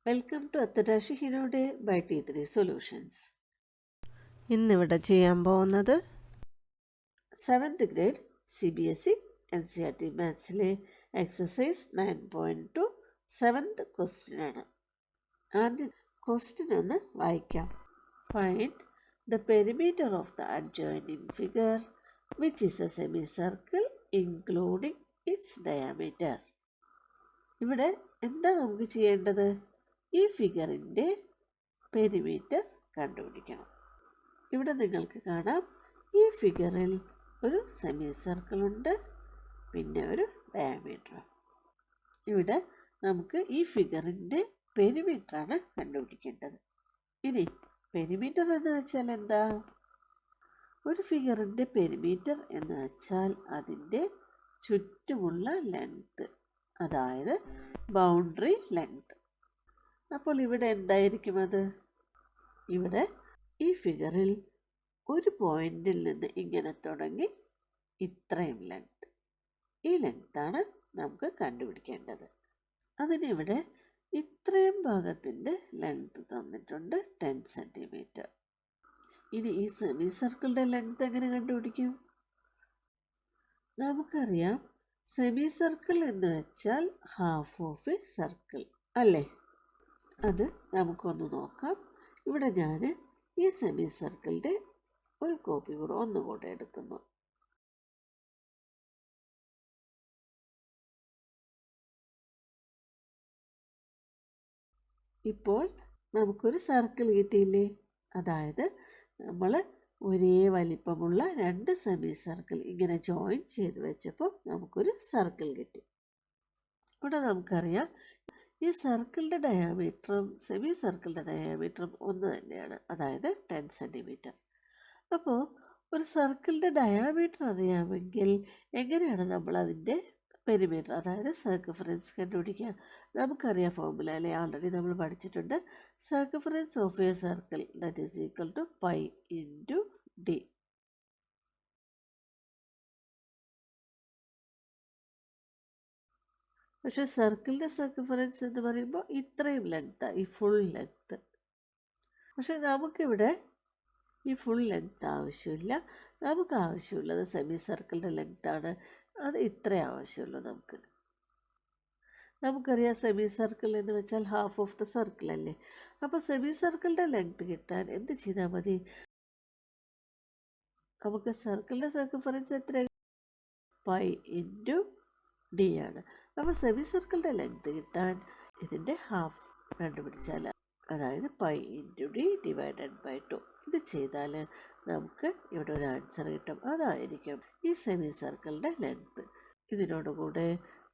Welcome to അത്തരാശി ഹിനോടെ by T3 solutions. ഇന്നിവിടെ ചെയ്യാൻ പോകുന്നത് 7th ഗ്രേഡ് CBSE NCERT മാത്സിലെ എക്സസൈസ് 9.2 7th ക്വസ്റ്റ്യൻ ആണ്. ആദ്യം ക്വസ്റ്റ്യൻ ഒന്ന് വായിക്കാം. Find the perimeter of the adjoining figure which is a semi circle including its diameter. ഇവിടെ എന്താ നമുക്ക് ചെയ്യേണ്ടത്? ഈ ഫിഗറിൻ്റെ പെരിമീറ്റർ കണ്ടുപിടിക്കണം. ഇവിടെ നിങ്ങൾക്ക് കാണാം, ഈ ഫിഗറിൽ ഒരു സെമി സർക്കിളുണ്ട്, പിന്നെ ഒരു ഡയമീറ്റർ. ഇവിടെ നമുക്ക് ഈ ഫിഗറിൻ്റെ പെരിമീറ്ററാണ് കണ്ടുപിടിക്കേണ്ടത്. ഇനി പെരിമീറ്റർ എന്ന് വെച്ചാൽ എന്താ? ഒരു ഫിഗറിൻ്റെ പെരിമീറ്റർ എന്ന് വെച്ചാൽ അതിൻ്റെ ചുറ്റുമുള്ള ലെങ്ത്, അതായത് ബൗണ്ടറി ലെങ്ത്. അപ്പോൾ ഇവിടെ എന്തായിരിക്കും അത്? ഇവിടെ ഈ ഫിഗറിൽ ഒരു പോയിന്റിൽ നിന്ന് ഇങ്ങനെ തുടങ്ങി ഇത്രയും ലെങ്ത്, ഈ ലെങ്ത്താണ് നമുക്ക് കണ്ടുപിടിക്കേണ്ടത്. അതിനിവിടെ ഇത്രയും ഭാഗത്തിൻ്റെ ലെങ്ത് തന്നിട്ടുണ്ട് 10 സെൻറ്റിമീറ്റർ. ഇനി ഈ സെമി സർക്കിളിൻ്റെ ലെങ്ത് എങ്ങനെ കണ്ടുപിടിക്കും? നമുക്കറിയാം, സെമി സർക്കിൾ എന്ന് വെച്ചാൽ ഹാഫ് ഓഫ് എ സർക്കിൾ അല്ലേ? അത് നമുക്കൊന്ന് നോക്കാം. ഇവിടെ ഞാൻ ഈ സെമി സർക്കിളിൻ്റെ ഒരു കോപ്പി കൂടെ ഒന്നുകൂടെ എടുക്കുന്നു. ഇപ്പോൾ നമുക്കൊരു സർക്കിൾ കിട്ടിയില്ലേ? അതായത് നമ്മൾ ഒരേ വലിപ്പമുള്ള 2 സെമി സർക്കിൾ ഇങ്ങനെ ജോയിൻ ചെയ്ത് വെച്ചപ്പോൾ നമുക്കൊരു സർക്കിൾ കിട്ടി. ഇവിടെ നമുക്കറിയാം, ഈ സർക്കിളിൻ്റെ ഡയാമീറ്ററും സെമി സർക്കിളിൻ്റെ ഡയാമീറ്ററും ഒന്ന് തന്നെയാണ്, അതായത് 10 സെൻറ്റിമീറ്റർ. അപ്പോൾ ഒരു സർക്കിളിൻ്റെ ഡയാമീറ്റർ അറിയാമെങ്കിൽ എങ്ങനെയാണ് നമ്മൾ അതിൻ്റെ പെരിമീറ്റർ, അതായത് സർക്കംഫറൻസ് കണ്ടുപിടിക്കുക? നമുക്കറിയാം ഫോർമുല അല്ലേ, ആൾറെഡി നമ്മൾ പഠിച്ചിട്ടുണ്ട്. Circumference of a circle that is equal to pi into D. പക്ഷേ സർക്കിളിൻ്റെ സർക്കംഫറൻസ് എന്ന് പറയുമ്പോൾ ഇത്രയും ലെങ്ത്താണ്, ഈ ഫുൾ ലെങ്ത്ത്. പക്ഷേ നമുക്കിവിടെ ഈ ഫുൾ ലെങ്ത്ത് ആവശ്യമില്ല. നമുക്ക് ആവശ്യമുള്ളത് സെമി സർക്കിളിൻ്റെ ലെങ്ത്താണ്. അത് ഇത്രേ ആവശ്യമുള്ളൂ നമുക്ക്. നമുക്കറിയാം, സെമി സർക്കിൾ എന്ന് വെച്ചാൽ ഹാഫ് ഓഫ് ദ സർക്കിൾ അല്ലേ? അപ്പോൾ സെമി സർക്കിളിൻ്റെ ലെങ്ത്ത് കിട്ടാൻ എന്ത് ചെയ്താൽ മതി? നമുക്ക് സർക്കിളിൻ്റെ സർക്കംഫറൻസ് എത്ര? പൈ ഇൻറ്റു ഡി ആണ്. അപ്പോൾ സെമി സർക്കിളിൻ്റെ ലെങ്ത് കിട്ടാൻ ഇതിൻ്റെ ഹാഫ് കണ്ടുപിടിച്ചാൽ, അതായത് pi into D divided by 2. ഇത് ചെയ്താൽ നമുക്ക് ഇവിടെ ഒരു ആൻസർ കിട്ടും. അതായിരിക്കും ഈ സെമി സർക്കിളിൻ്റെ ലെങ്ത്ത്. ഇതിനോടുകൂടെ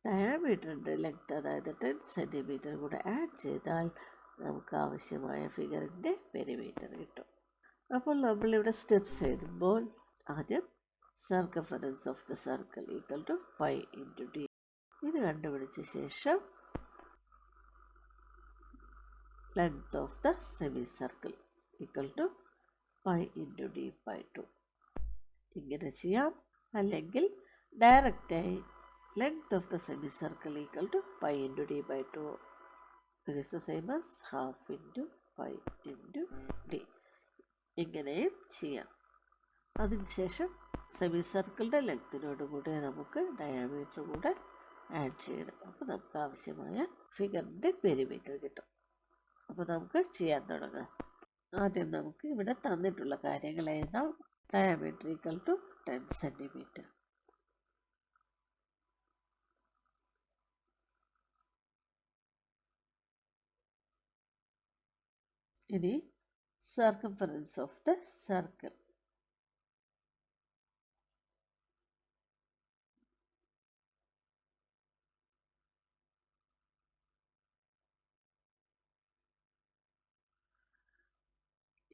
ഡയാമീറ്ററിൻ്റെ ലെങ്ത്ത്, അതായത് 10 സെൻറ്റിമീറ്റർ കൂടെ ആഡ് ചെയ്താൽ നമുക്ക് ആവശ്യമായ ഫിഗറിൻ്റെ പെരിമീറ്റർ കിട്ടും. അപ്പോൾ നമ്മളിവിടെ സ്റ്റെപ്സ് എഴുതുമ്പോൾ ആദ്യം circumference of the circle equal to pi into d ഇത് കണ്ടുപിടിച്ച ശേഷം length of the semi circle equal to pi into d by 2. ഇങ്ങനെ ചെയ്യാം. അല്ലെങ്കിൽ ഡയറക്റ്റായി length of the semi circle equal to pi into d by 2 is the same as half into pi into d. ഇങ്ങനെയും ചെയ്യാം. അതിനുശേഷം semi സർക്കിളിൻ്റെ ലെങ്ത്തിനോട് കൂടെ നമുക്ക് ഡയാമീറ്റർ കൂടെ ആഡ് ചെയ്യണം. അപ്പോൾ നമുക്ക് ആവശ്യമായ ഫിഗറിൻ്റെ പെരിമീറ്റർ കിട്ടും. അപ്പോൾ നമുക്ക് ചെയ്യാൻ തുടങ്ങാം. ആദ്യം നമുക്ക് ഇവിടെ തന്നിട്ടുള്ള കാര്യങ്ങൾ എഴുതാം. Diameter equal to 10 centimetre. ഇനി circumference of the circle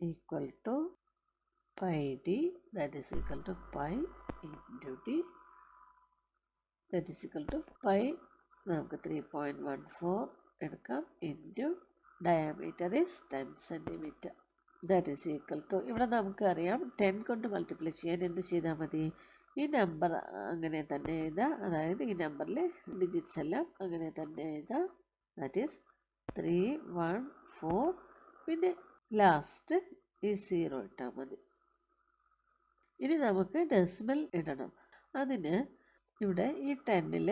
equal to pi d, that is equal to pi into d, that is equal to pi നമുക്ക് 3.14 എടുക്കാം into diameter is 10 centimetre. That is equal to, ഇവിടെ നമുക്കറിയാം 10 കൊണ്ട് multiply ചെയ്യാൻ എന്ത് ചെയ്താൽ മതി? ഈ നമ്പർ അങ്ങനെ തന്നെ എഴുതാം, അതായത് ഈ നമ്പറിലെ ഡിജിറ്റ്സ് എല്ലാം അങ്ങനെ തന്നെ എഴുതാം. ദാറ്റ് ഈസ് 3 1 4 പിന്നെ ലാസ്റ്റ് ഈ 0 ഇട്ടാൽ മതി. ഇനി നമുക്ക് ഡെസിമൽ ഇടണം. അതിന് ഇവിടെ ഈ 10ൽ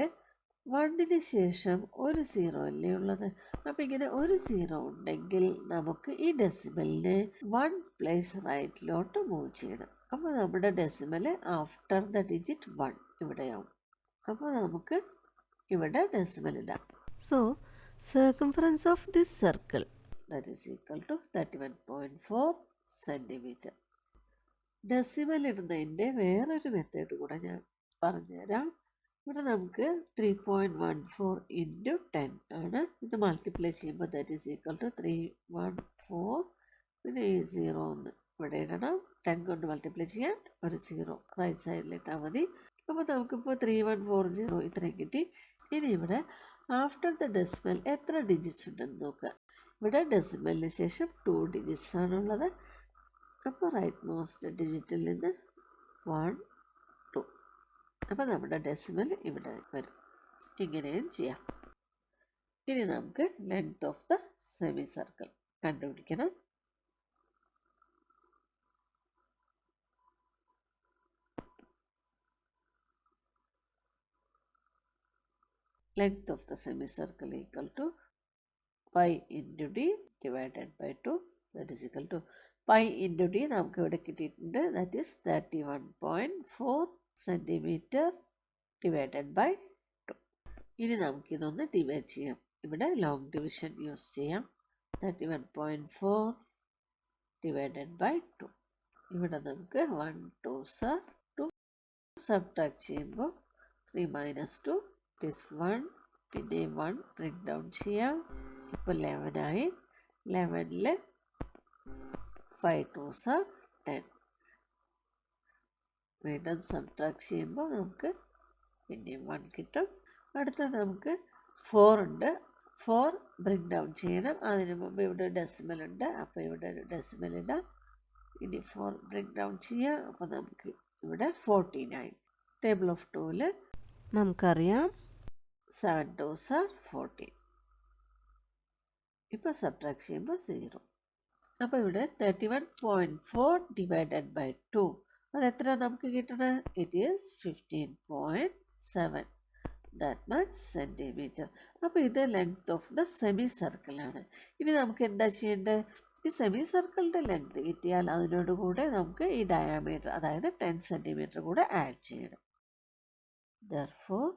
1ന് ശേഷം ഒരു 0 അല്ലേ ഉള്ളത്. അപ്പം ഇങ്ങനെ ഒരു 0 ഉണ്ടെങ്കിൽ നമുക്ക് ഈ ഡെസിമലിനെ 1 പ്ലേസ് റൈറ്റിലോട്ട് മൂവ് ചെയ്യണം. അപ്പോൾ നമ്മുടെ ഡെസിമൽ ആഫ്റ്റർ ദ ഡിജിറ്റ് 1 ഇവിടെയാവും. അപ്പോൾ നമുക്ക് ഇവിടെ ഡെസിമൽ ഇടാം. So, circumference of this circle that is equal to 31.4 centimetre. Decimal ഇടുന്നതിൻ്റെ വേറൊരു മെത്തേഡ് കൂടെ ഞാൻ പറഞ്ഞുതരാം. ഇവിടെ നമുക്ക് 3.14 ഇൻറ്റു 10 ആണ്. ഇത് മൾട്ടിപ്ലൈ ചെയ്യുമ്പോൾ ദാറ്റ് ഈസ് ഈക്വൽ ടു 314 പിന്നെ ഈ 0 ഒന്ന് ഇവിടെ ഇടണം. 10 കൊണ്ട് മൾട്ടിപ്ലൈ ചെയ്യാൻ ഒരു 0 റൈറ്റ് സൈഡിലിട്ടാൽ മതി. അപ്പോൾ നമുക്കിപ്പോൾ 3140 ഇത്രയും കിട്ടി. ഇനി ഇവിടെ ആഫ്റ്റർ ദ ഡെസിമൽ എത്ര ഡിജിറ്റ്സ് ഉണ്ടെന്ന് നോക്കുക. ഇവിടെ ഡെസിമലിന് ശേഷം 2 ഡിജിറ്റ്സ് ആണുള്ളത്. അപ്പോൾ റൈറ്റ് മോസ്റ്റ് ഡിജിറ്റിൽ നിന്ന് 1 2. അപ്പോൾ നമ്മുടെ ഡെസിമൽ ഇവിടെ വരും. ഇങ്ങനെയും ചെയ്യാം. ഇനി നമുക്ക് length of the semi circle കണ്ടുപിടിക്കണം. Length of the semicircle equal to pi into d divided by 2, that is equal to pi into d നമുക്ക് ഇവിടെ കിട്ടിയിട്ടുണ്ട്. that is 31.4 centimetre divided by 2. ഇനി നമുക്കിതൊന്ന് ഡിവൈഡ് ചെയ്യാം. ഇവിടെ ലോങ് ഡിവിഷൻ യൂസ് ചെയ്യാം. 31.4 divided by 2. ഇവിടെ നമുക്ക് 1 2 2 സബ്ട്രാക്ട് ചെയ്യുമ്പോൾ 3 minus 2 is 1. പിന്നെ 1 ബ്രേക്ക് ഡൗൺ ചെയ്യാം. ഇപ്പോൾ 11 ആയി. 11ൽ 5 2s 10. വീണ്ടും സബ്ട്രാക്ട് ചെയ്യുമ്പോൾ നമുക്ക് പിന്നെ 1 കിട്ടും. അടുത്ത നമുക്ക് 4 ഉണ്ട്. 4 ബ്രേക്ക് ഡൗൺ ചെയ്യണം. അതിന് മുമ്പ് ഇവിടെ ഡെസിമൽ ഉണ്ട്. അപ്പോൾ ഇവിടെ ഒരു ഡെസിമൽ ഇടാം. ഇനി 4 ബ്രേക്ക് ഡൗൺ ചെയ്യാം. അപ്പോൾ നമുക്ക് ഇവിടെ 14 ആയി. ടേബിൾ ഓഫ് 2ൽ നമുക്കറിയാം 7 2s 14. ഇപ്പോൾ സബ്ട്രാക്ട് ചെയ്യുമ്പോൾ 0. അപ്പോൾ ഇവിടെ 31.4 ഡിവൈഡഡ് ബൈ 2 അതെത്ര നമുക്ക് കിട്ടണം? It is 15.7 that much centimetre. അപ്പോൾ ഇത് ലെങ്ത് ഓഫ് ദ സെമി സർക്കിളാണ്. ഇനി നമുക്ക് എന്താ ചെയ്യേണ്ടത്? ഈ സെമി സർക്കിളിൻ്റെ ലെങ്ത് കിട്ടിയാൽ അതിനോടുകൂടെ നമുക്ക് ഈ ഡയാമീറ്റർ അതായത് 10 സെൻറ്റിമീറ്റർ കൂടെ ആഡ് ചെയ്യണം. Therefore,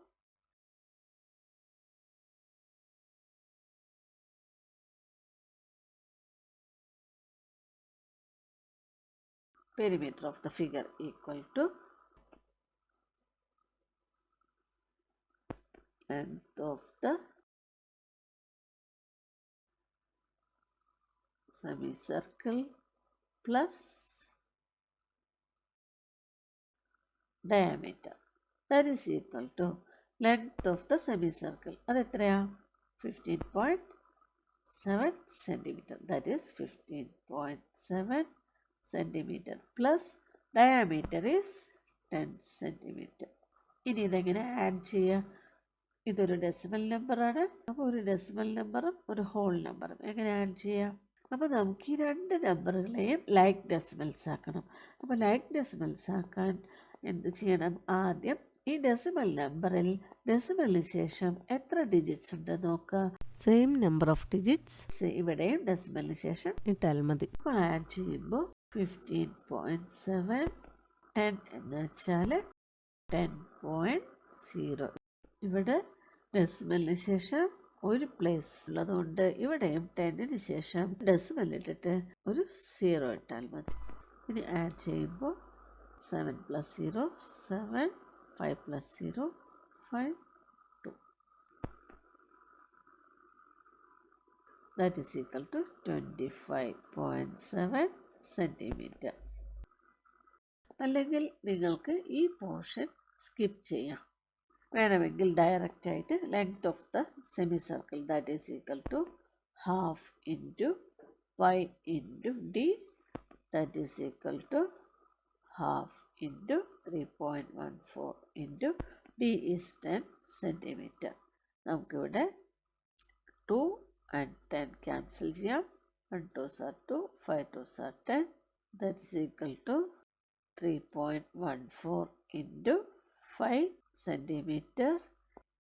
perimeter of the figure equal to length of the semicircle plus diameter. That is equal to length of the semicircle. അത് എത്രയാ? 15.7 centimetre. That is 15.7 centimetre plus diameter is 10 centimetre. ഇനി ഇതെങ്ങനെ add ചെയ്യുക? ഇതൊരു decimal നമ്പറാണ്. അപ്പോൾ ഒരു decimal നമ്പറും ഒരു ഹോൾ നമ്പറും എങ്ങനെ ആഡ് ചെയ്യാം? അപ്പോൾ നമുക്ക് ഈ രണ്ട് നമ്പറുകളെയും ലൈക്ക് ഡെസിമൽസ് ആക്കണം. അപ്പോൾ ലൈക്ക് ഡെസിമൽസ് ആക്കാൻ എന്ത് ചെയ്യണം? ആദ്യം ഈ ഡെസിമൽ നമ്പറിൽ ഡെസിമലിന് ശേഷം എത്ര ഡിജിറ്റ്സ് ഉണ്ട് നോക്കുക. സെയിം നമ്പർ ഓഫ് ഡിജിറ്റ്സ് ഇവിടെയും ഡെസിമലിന് ശേഷം ഇട്ടാൽ മതി. അപ്പോൾ ആഡ് ചെയ്യുമ്പോൾ 15.7 10 എന്ന് വെച്ചാൽ 10.0. ഇവിടെ ഡെസിമലിന് ശേഷം ഒരു പ്ലേസ് ഉള്ളതുകൊണ്ട് ഇവിടെയും 10ന് ശേഷം ഡെസിമൽ ഇട്ടിട്ട് ഒരു 0 ഇട്ടാൽ മതി. ഇനി ആഡ് ചെയ്യുമ്പോൾ 7 + 0 7 5 + 0 5 2. That is equal to 25.7 centimetre. അല്ലെങ്കിൽ നിങ്ങൾക്ക് ഈ പോർഷൻ സ്കിപ്പ് ചെയ്യാം. വേണമെങ്കിൽ ഡയറക്റ്റായിട്ട് length of the semi circle that is equal to 1/2 into pi into D that is equal to 1/2 into 3.14 into D is 10 centimetre. നമുക്കിവിടെ 2 and 10 cancel ചെയ്യാം. 1 2s are 2, 5 2s are 10. That is equal to 3.14 into 5 centimeter.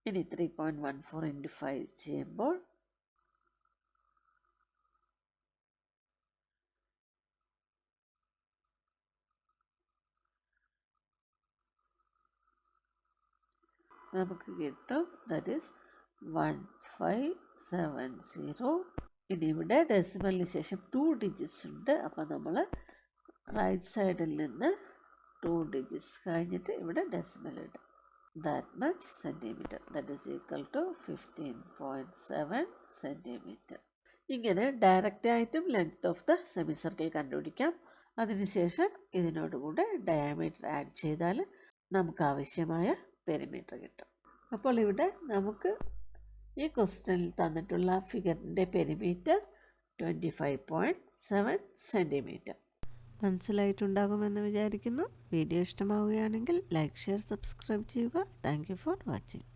ഇനി 3.14 into 5 ചെയ്യുമ്പോൾ നമുക്ക് കിട്ടും. That is 1570. ഇനി ഇവിടെ ഡെസിമലിന് ശേഷം 2 digits ഉണ്ട്. അപ്പോൾ നമ്മൾ റൈറ്റ് സൈഡിൽ നിന്ന് 2 ഡിജിറ്റ്സ് കഴിഞ്ഞിട്ട് ഇവിടെ ഡെസിമൽ ഇടും. That much centimetre. That is equal to 15.7 centimetre. ഇങ്ങനെ ഡയറക്റ്റ് ആയിട്ടും length of the semi circle കണ്ടുപിടിക്കാം. അതിനുശേഷം ഇതിനോടുകൂടെ ഡയാമീറ്റർ ആഡ് ചെയ്താൽ നമുക്ക് ആവശ്യമായ പെരിമീറ്റർ കിട്ടും. അപ്പോൾ ഇവിടെ നമുക്ക് ഈ ക്വസ്റ്റ്യനിൽ തന്നിട്ടുള്ള ഫിഗറിൻ്റെ പെരിമീറ്റർ 25.7 സെൻറ്റിമീറ്റർ. മനസ്സിലായിട്ടുണ്ടാകുമെന്ന് വിചാരിക്കുന്നു. വീഡിയോ ഇഷ്ടമാവുകയാണെങ്കിൽ ലൈക്ക്, ഷെയർ, സബ്സ്ക്രൈബ് ചെയ്യുക. Thank you for watching.